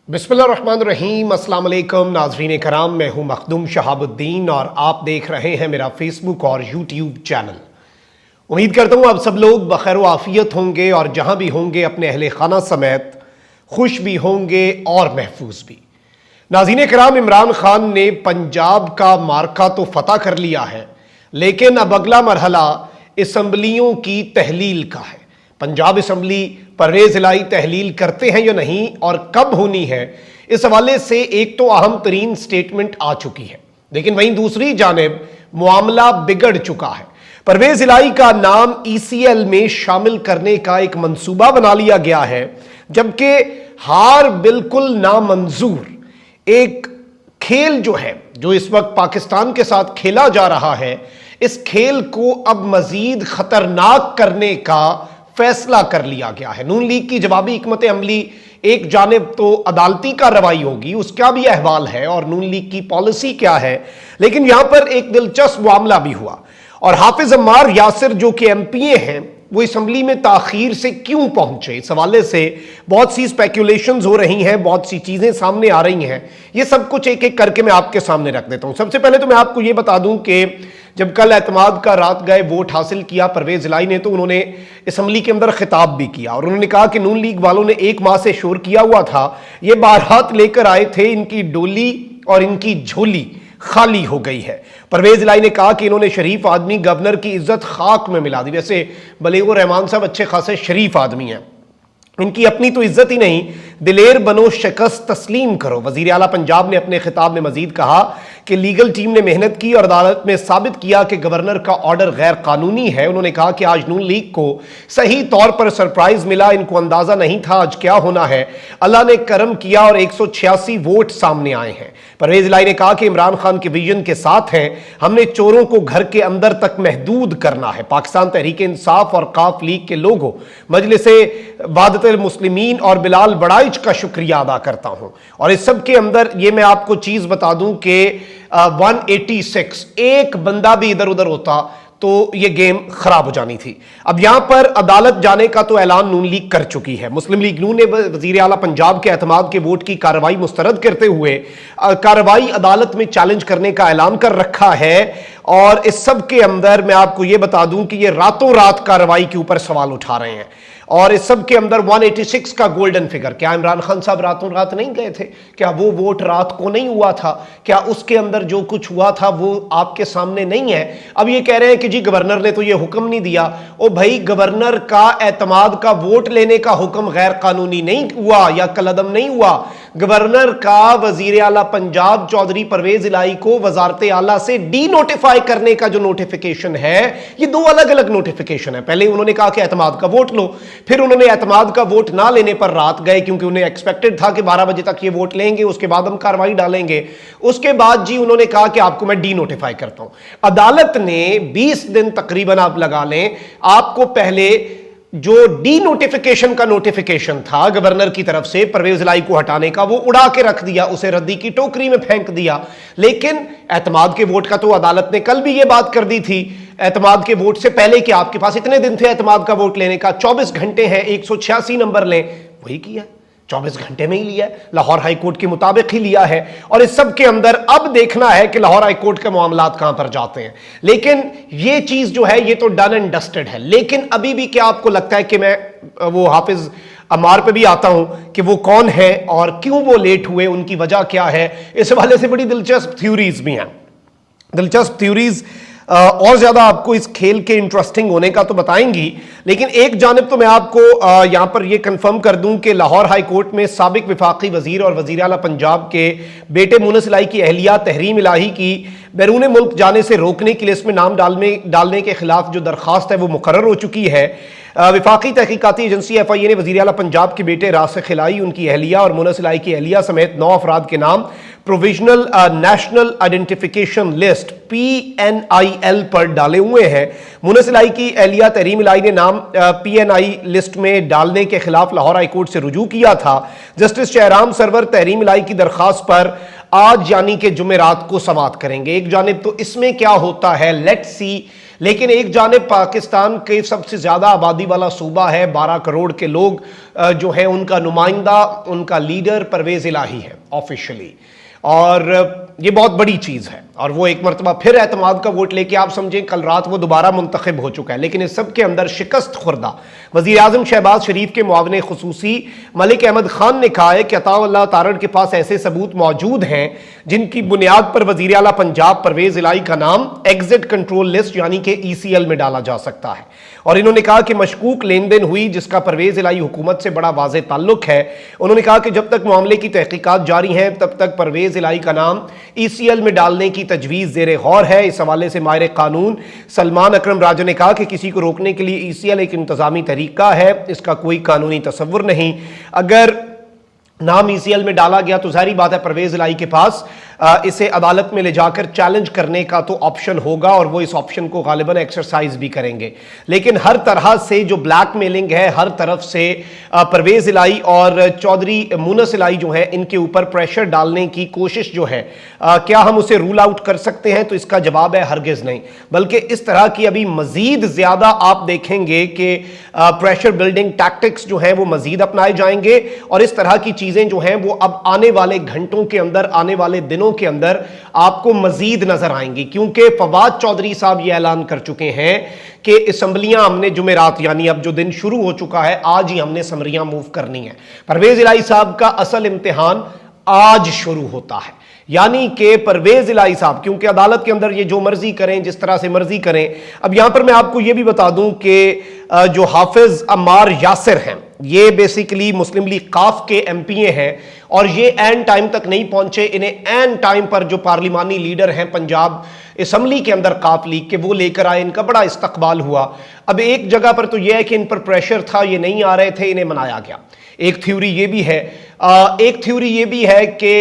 बिस्मिल्लाहिर्रहमानिर्रहीम, अस्सलाम वालेकुम नाज़रीन कराम। मैं हूं मखदूम शहाबुद्दीन और आप देख रहे हैं मेरा फेसबुक और यूट्यूब चैनल। उम्मीद करता हूं आप सब लोग बखैर आफियत होंगे और जहां भी होंगे अपने अहले खाना समेत खुश भी होंगे और महफूज भी। नाज़रीन कराम, इमरान खान ने पंजाब का मार्का तो फतह कर लिया है, लेकिन अब अगला मरहला असम्बलियों की तहलील का है। पंजाब असम्बली परवेज इलाही तहलील करते हैं या नहीं और कब होनी है, इस हवाले से एक तो अहम तरीन स्टेटमेंट आ चुकी है, लेकिन वहीं दूसरी जानिब मामला बिगड़ चुका है। परवेज इलाही का नाम ECL में शामिल करने का एक मंसूबा बना लिया गया है, जबकि हार बिल्कुल नामंजूर एक खेल जो इस वक्त पाकिस्तान के साथ खेला जा रहा है, इस खेल को अब मजीद खतरनाक करने का फैसला कर लिया गया है। नून लीग की जवाबी हिकमत अमली एक जानिब तो अदालती कार्रवाई होगी, उसका भी अहवाल है और नून लीग की पॉलिसी क्या है, लेकिन यहां पर एक दिलचस्प मामला भी हुआ और हाफिज अम्मार यासिर जो कि MPA हैं, वो असम्बली में ताखीर से क्यों पहुंचे, इस हवाले से बहुत सी स्पेक्यूलेशंस हो रही हैं, बहुत सी चीजें सामने आ रही हैं। ये सब कुछ एक एक करके मैं आपके सामने रख देता हूं। सबसे पहले तो मैं आपको ये बता दूं कि जब कल एतमाद का रात गए वोट हासिल किया परवेज इलाही ने, तो उन्होंने असम्बली के अंदर खिताब भी किया और उन्होंने कहा कि नून लीग वालों ने एक माह से शोर किया हुआ था, ये बारात लेकर आए थे, इनकी डोली और इनकी झोली खाली हो गई है। परवेज इलाही ने कहा कि इन्होंने शरीफ आदमी गवर्नर की इज्जत खाक में मिला दी। वैसे बलीगुर रहमान साहब अच्छे खासे शरीफ आदमी हैं, इनकी अपनी तो इज्जत ही नहीं, दिलेर बनो शिकस्त तस्लीम करो। वजीर आला पंजाब ने अपने खिताब में मजीद कहा कि लीगल टीम ने मेहनत की और अदालत में साबित किया कि गवर्नर का ऑर्डर गैर कानूनी है। उन्होंने कहा कि आज नून लीग को सही तौर पर सरप्राइज मिला, इनको अंदाजा नहीं था आज क्या होना है। अल्लाह ने करम किया और 186 वोट सामने आए हैं। परवेज इलाही ने कहा कि इमरान खान के विजन के साथ हैं, हमने चोरों को घर के अंदर तक महदूद करना है। पाकिस्तान तहरीक इंसाफ और काफ लीग के लोगों, मजलिसे वादतुल मुस्लिमीन और बिलाल बड़ाइच का शुक्रिया अदा करता हूं। और इस सब के अंदर ये मैं आपको चीज बता दूं कि 186 एक बंदा भी इधर उधर होता तो ये गेम खराब हो जानी थी। अब यहां पर अदालत जाने का तो ऐलान नून लीग कर चुकी है। मुस्लिम लीग नून ने वजीर आला पंजाब के एतमाद के वोट की कार्रवाई मुस्तरद करते हुए कार्रवाई अदालत में चैलेंज करने का ऐलान कर रखा है। और इस सब के अंदर मैं आपको यह बता दूं कि ये रातों रात कार्रवाई के ऊपर सवाल उठा रहे हैं। और इस सब के अंदर 186 का गोल्डन फिगर, क्या इमरान खान साहब रातों रात नहीं गए थे? क्या वो वोट रात को नहीं हुआ था? क्या उसके अंदर जो कुछ हुआ था वो आपके सामने नहीं है? अब ये कह रहे हैं कि जी गवर्नर ने तो ये हुक्म नहीं दिया। ओ भाई, गवर्नर का एतमाद का वोट लेने का हुक्म गैर कानूनी नहीं हुआ या कलअदम नहीं हुआ। गवर्नर का वजीर आला पंजाब चौधरी परवेज इलाही को वजारत आला से डी नोटिफाई करने का जो नोटिफिकेशन है, ये दो अलग अलग नोटिफिकेशन है। पहले उन्होंने कहा कि एतमाद का वोट लो, फिर उन्होंने एतमाद का वोट ना लेने पर रात गए, क्योंकि उन्हें एक्सपेक्टेड था कि 12 बजे तक ये वोट लेंगे, उसके बाद हम कार्रवाई डालेंगे। उसके बाद जी उन्होंने कहा कि आपको मैं डी नोटिफाई करता हूं। अदालत ने 20 दिन तकरीबन आप लगा लें, आपको पहले जो डी नोटिफिकेशन का नोटिफिकेशन था गवर्नर की तरफ से परवेज इलाही को हटाने का, वो उड़ा के रख दिया, उसे रद्दी की टोकरी में फेंक दिया। लेकिन एतमाद के वोट का तो अदालत ने कल भी ये बात कर दी थी, एतमाद के वोट से पहले कि आपके पास इतने दिन थे एतमाद का वोट लेने का, 24 घंटे हैं, 186 नंबर लें, वही किया, 24 घंटे में ही लिया, लाहौर हाईकोर्ट के मुताबिक ही लिया है। और इस सब के अंदर अब देखना है कि लाहौर हाईकोर्ट के मामलात कहां पर जाते हैं। लेकिन ये चीज जो है ये तो डन एंड डस्टेड है। लेकिन अभी भी क्या आपको लगता है कि मैं वो हाफिज अम्मार पे भी आता हूं कि वो कौन है और क्यों वो लेट हुए, उनकी वजह क्या है? इस हवाले से बड़ी दिलचस्प थ्योरीज भी हैं। दिलचस्प थ्योरीज और ज्यादा आपको इस खेल के इंटरेस्टिंग होने का तो बताएंगी, लेकिन एक जानिब तो मैं आपको यहां पर यह कंफर्म कर दूं कि लाहौर हाई कोर्ट में साबिक विफाकी वजीर और वजीर आला पंजाब के बेटे मुनस इलाही की अहलिया तहरीम इलाही की बैरून मुल्क जाने से रोकने की लिस्ट में नाम डालने के खिलाफ जो दरखास्त है वो मुकर्रर हो चुकी है। विफाकी तहकीकाती एजेंसी FIA ने वजीर आला पंजाब के बेटे रासिख इलाही, उनकी अहलिया और मुनस इलाही की अहलिया समेत 9 अफराद के नाम provisional national identification list PNIL पर डाले हुए हैं। मुनस इलाही की अहलिया तहरीम इलाही ने नाम PNI लिस्ट में डालने के खिलाफ लाहौर हाईकोर्ट से रुजू किया था। जस्टिस शहराम सरवर तहरीम इलाही की दरखास्त पर आज यानी कि जुमेरात को समाअत करेंगे। एक जानिब तो इसमें क्या होता है, लेट्स सी लेकिन एक जानिब पाकिस्तान के सबसे ज़्यादा आबादी वाला सूबा है, 12 करोड़ के लोग जो है उनका नुमाइंदा, उनका लीडर परवेज़ इलाही है ऑफिशियली, और ये बहुत बड़ी चीज़ है। और वो एक मरतबा फिर एतमाद का वोट लेके आप समझें कल रात वो दोबारा मुंतखब हो चुका है। लेकिन इस सब के अंदर शिकस्त खुर्दा वज़ीर आज़म शहबाज शरीफ के मुआविन खुसूसी मलिक अहमद खान ने कहा है कि अताउल्लाह तारड़ के पास ऐसे सबूत मौजूद हैं जिनकी बुनियाद पर वज़ीर आला पंजाब परवेज़ इलाही का नाम एग्जिट कंट्रोल लिस्ट यानी कि ECL में डाला जा सकता है। और इन्होंने कहा कि मशकूक लेन देन हुई जिसका परवेज़ इलाही हुकूमत से बड़ा वाज़े ताल्लुक है। उन्होंने कहा कि जब तक मामले की तहकीकात जारी हैं तब तक परवेज़ इलाही का नाम ECL में डालने की तजवीज़ ज़ेरे गौर है। इस हवाले से माहिर कानून सलमान अकरम राजा ने कहा कि किसी को रोकने के लिए ECL एक इंतज़ामी तरीका है, इसका कोई कानूनी तसव्वुर नहीं। अगर नाम ECL में डाला गया तो जाहिर बात है परवेज़ इलाही के पास इसे अदालत में ले जाकर चैलेंज करने का तो ऑप्शन होगा और वो इस ऑप्शन को गालिबन एक्सरसाइज भी करेंगे। लेकिन हर तरह से जो ब्लैकमेलिंग है, हर तरफ से परवेज़ इलाही और चौधरी मुनस इलाही जो है इनके ऊपर प्रेशर डालने की कोशिश जो है, क्या हम उसे रूल आउट कर सकते हैं? तो इसका जवाब है हरगिज़ नहीं। बल्कि इस तरह की अभी मजीद ज़्यादा आप देखेंगे कि प्रेशर बिल्डिंग टैक्टिक्स जो हैं वो मजीद अपनाए जाएंगे और इस तरह की चीज़ें जो हैं वो अब आने वाले घंटों के अंदर, आने वाले दिनों के अंदर आपको मजीद नजर आएंगी। क्योंकि फवाद चौधरी साहब ये ऐलान कर चुके हैं कि असम्बलियां हमने जुमेरात यानी अब जो दिन शुरू हो चुका है आज ही हमने समरियां मूव करनी है। परवेज़ इलाही साहब का असल इम्तिहान आज शुरू होता है, यानी कि परवेज़ इलाही साहब क्योंकि अदालत के अंदर ये जो मर्जी करें, जिस तरह से मर्जी करें। अब यहां पर मैं आपको ये भी बता दूं कि जो हाफिज अम्मार यासिर हैं ये बेसिकली मुस्लिम लीग काफ के MPA हैं और ये एन टाइम तक नहीं पहुंचे। इन्हें एन टाइम पर जो पार्लिमानी लीडर हैं पंजाब असम्बली के अंदर काफ लीग के, वो लेकर आए, इनका बड़ा इस्तकबाल हुआ। अब एक जगह पर तो यह है कि इन पर प्रेशर था, ये नहीं आ रहे थे, इन्हें मनाया गया। एक थ्योरी ये भी है, एक थ्योरी ये भी है कि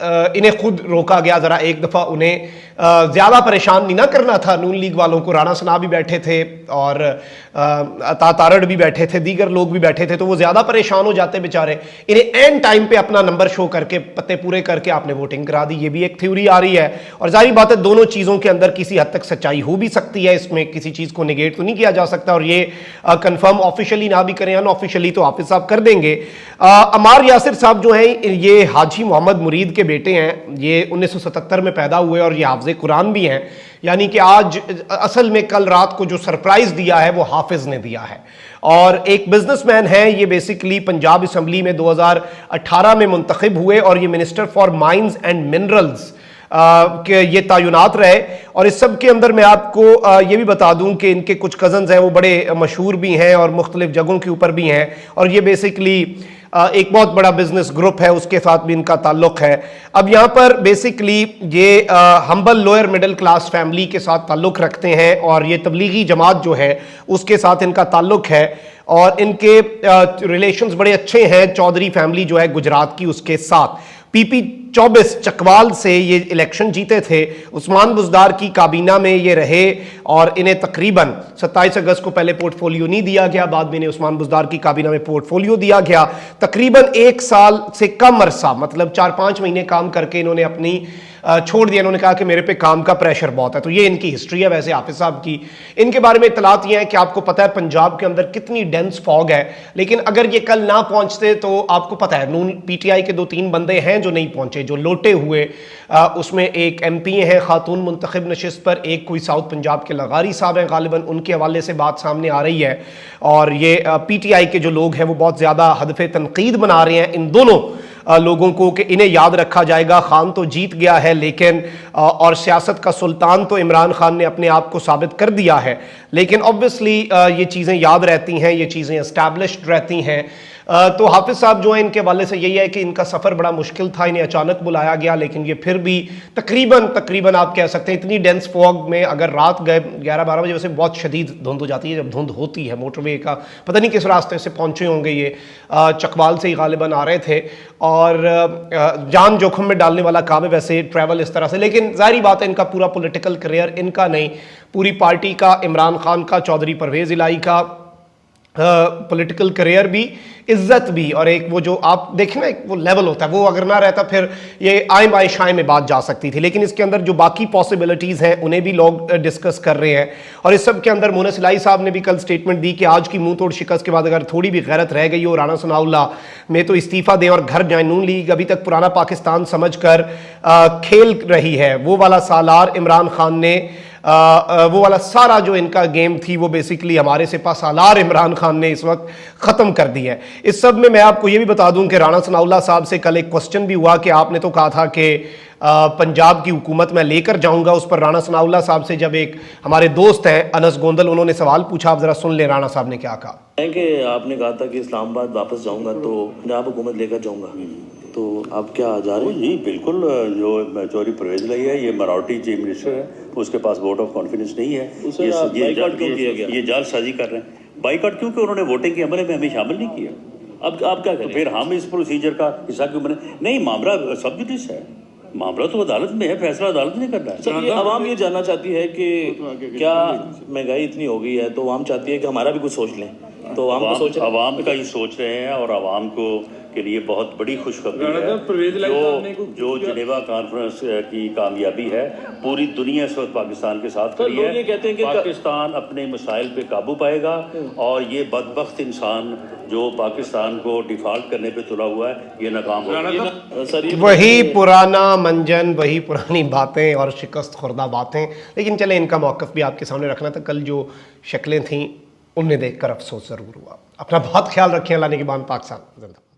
इन्हें खुद रोका गया, जरा एक दफा उन्हें ज्यादा परेशान नहीं ना करना था नून लीग वालों को। राणा सना भी बैठे थे और तारड़ भी बैठे थे, दीगर लोग भी बैठे थे, तो वो ज्यादा परेशान हो जाते बेचारे। इन्हें एंड टाइम पे अपना नंबर शो करके, पत्ते पूरे करके आपने वोटिंग करा दी। ये भी एक थ्योरी आ रही है और जाहिर बात है दोनों चीजों के अंदर किसी हद तक सच्चाई हो भी सकती है, इसमें किसी चीज को निगेट तो नहीं किया जा सकता। और ये कंफर्म ऑफिशियली ना भी करें, अनऑफिशियली तो हाफिज साहब कर देंगे। अम्मार यासिर साहब जो हैं ये हाजी मोहम्मद मुरीद के बेटे हैं, ये 1977 में पैदा हुए और ये हाफिज कुरान भी हैं। यानी कि आज असल में कल रात को जो सरप्राइज दिया है वो हाफिज ने दिया है। और एक बिजनेसमैन है, ये बेसिकली पंजाब असम्बली में 2018 में मुंतखब हुए और ये minister for mines and minerals के ये तैनात रहे। और इस सब के अंदर मैं आपको ये भी बता दूं कि इनके कुछ कजन्स हैं वो बड़े मशहूर भी हैं और मुख्तलिफ जगहों के ऊपर भी हैं और ये बेसिकली एक बहुत बड़ा बिजनेस ग्रुप है, उसके साथ भी इनका ताल्लुक है। अब यहाँ पर बेसिकली ये humble lower middle class family के साथ ताल्लुक रखते हैं और ये तबलीगी जमात जो है उसके साथ इनका ताल्लुक है और इनके रिलेशंस बड़े अच्छे हैं चौधरी फैमिली जो है गुजरात की उसके साथ। PP 24 चकवाल से ये इलेक्शन जीते थे, उस्मान बुज़दार की काबीना में ये रहे और इन्हें तकरीबन 27 अगस्त को पहले पोर्टफोलियो नहीं दिया गया, बाद में इन्हें उस्मान बुज़दार की काबीना में पोर्टफोलियो दिया गया। तकरीबन 1 साल से कम अरसा, मतलब 4-5 महीने काम करके इन्होंने अपनी छोड़ दिया। इन्होंने कहा कि मेरे पे काम का प्रेशर बहुत है। तो ये इनकी हिस्ट्री है वैसे हाफिज साहब की। इनके बारे में इतलात ये है कि आपको पता है पंजाब के अंदर कितनी डेंस फॉग है, लेकिन अगर ये कल ना पहुंचते तो आपको पता है नून PTI के 2-3 बंदे हैं जो नहीं पहुंचे, जो लोटे हुए। उसमें एक MPA है खातून मुंतखब नशिस्त पर, एक कोई साउथ पंजाब के लगारी साहब हैं, गालिबन उनके हवाले से बात सामने आ रही है। और ये PTI के जो लोग हैं वो बहुत ज़्यादा हदफ़े तनकीद बना रहे हैं इन दोनों लोगों को कि इन्हें याद रखा जाएगा। खान तो जीत गया है लेकिन और सियासत का सुल्तान तो इमरान खान ने अपने आप को साबित कर दिया है, लेकिन ऑब्वियसली ये चीज़ें याद रहती हैं, ये चीज़ें एस्टैब्लिश्ड रहती हैं। तो हाफिज साहब जो है इनके वाले से यही है कि इनका सफ़र बड़ा मुश्किल था, इन्हें अचानक बुलाया गया, लेकिन ये फिर भी तकरीबन आप कह सकते हैं इतनी डेंस फॉग में अगर रात गए 11-12 बजे, वैसे बहुत शदीद धुंध हो जाती है जब धुंध होती है। मोटरवे का पता नहीं किस रास्ते से पहुंचे होंगे, ये चकवाल से ही गालिबन आ रहे थे और जान जोखिम में डालने वाला काम है वैसे ट्रैवल इस तरह से। लेकिन जाहिर बात है इनका पूरा पॉलिटिकल करियर, इनका नहीं पूरी पार्टी का, इमरान खान का, चौधरी परवेज़ इलाही का, पॉलिटिकल करियर भी, इज्जत भी, और एक वो जो आप देखें ना एक वो लेवल होता है, वो अगर ना रहता फिर ये आए बाएं शाएं में बात जा सकती थी। लेकिन इसके अंदर जो बाकी पॉसिबिलिटीज़ हैं उन्हें भी लोग डिस्कस कर रहे हैं। और इस सब के अंदर मोहन इलाही साहब ने भी कल स्टेटमेंट दी कि आज की मुंह तोड़ शिकस्त के बाद अगर थोड़ी भी गैरत रह गई हो राना सनाउल्लाह में तो इस्तीफ़ा दें और घर जाए। नून लीग अभी तक पुराना पाकिस्तान समझ कर खेल रही है। वो वाला सालार इमरान खान ने वो वाला सारा जो इनका गेम थी वो बेसिकली हमारे सिपा सालार इमरान खान ने इस वक्त ख़त्म कर दी है। इस सब में मैं आपको ये भी बता दूं कि राना सनाउल्लाह साहब से कल एक क्वेश्चन भी हुआ कि आपने तो कहा था कि पंजाब की हुकूमत मैं लेकर जाऊंगा। उस पर राना सनाउल्लाह साहब से जब एक हमारे दोस्त हैं अनस गोंदल, उन्होंने सवाल पूछा, आप ज़रा सुन लें राना साहब ने क्या कहा। कि आपने कहा था कि इस्लामाबाद वापस जाऊंगा तो पंजाब हुकूमत लेकर जाऊंगा, तो आप क्या जा रहे हैं? जी बिल्कुल। जो चौधरी परवेज लाई है ये माइनॉरिटी चीफ मिनिस्टर है, उसके पास वोट ऑफ कॉन्फिडेंस नहीं है। बाइकआउट क्यों किया गया? ये जालसाजी कर रहे हैं। बाइकआउट क्योंकि उन्होंने वोटिंग के अमले में हमें शामिल नहीं किया। अब आप क्या करें? फिर हम इस प्रोसीजर का हिस्सा क्यों बने? नहीं, मामला सब जुडिस है, मामला तो अदालत में है, फैसला अदालत ने करना है। सर, ये आवाम ये जानना चाहती है कि क्या महंगाई इतनी हो गई है तो आवाम चाहती है कि हमारा भी कुछ सोच लें, तो आवाम का ही सोच रहे हैं और आवाम को के लिए बहुत बड़ी खुशखबरी है। जो जिनेवा कॉन्फ्रेंस की कामयाबी है, पूरी दुनिया इस वक्त पाकिस्तान के साथ खड़ी है। ये कहते हैं कि पाकिस्तान अपने मसाइल पे काबू पाएगा और ये बदबख्त इंसान जो पाकिस्तान को डिफॉल्ट करने पे तुला हुआ है ये नाकाम होगा। सर, वही पुराना मंजन, वही पुरानी बातें और शिकस्त खुर्दा बातें। लेकिन चले इनका मौक़िफ़ भी आपके सामने रखना था। कल जो शक्लें थीं उन्हें देखकर अफसोस ज़रूर हुआ। अपना बहुत ख्याल रखें। अल्लाह ने के बाद पाकिस्तान जिंदा।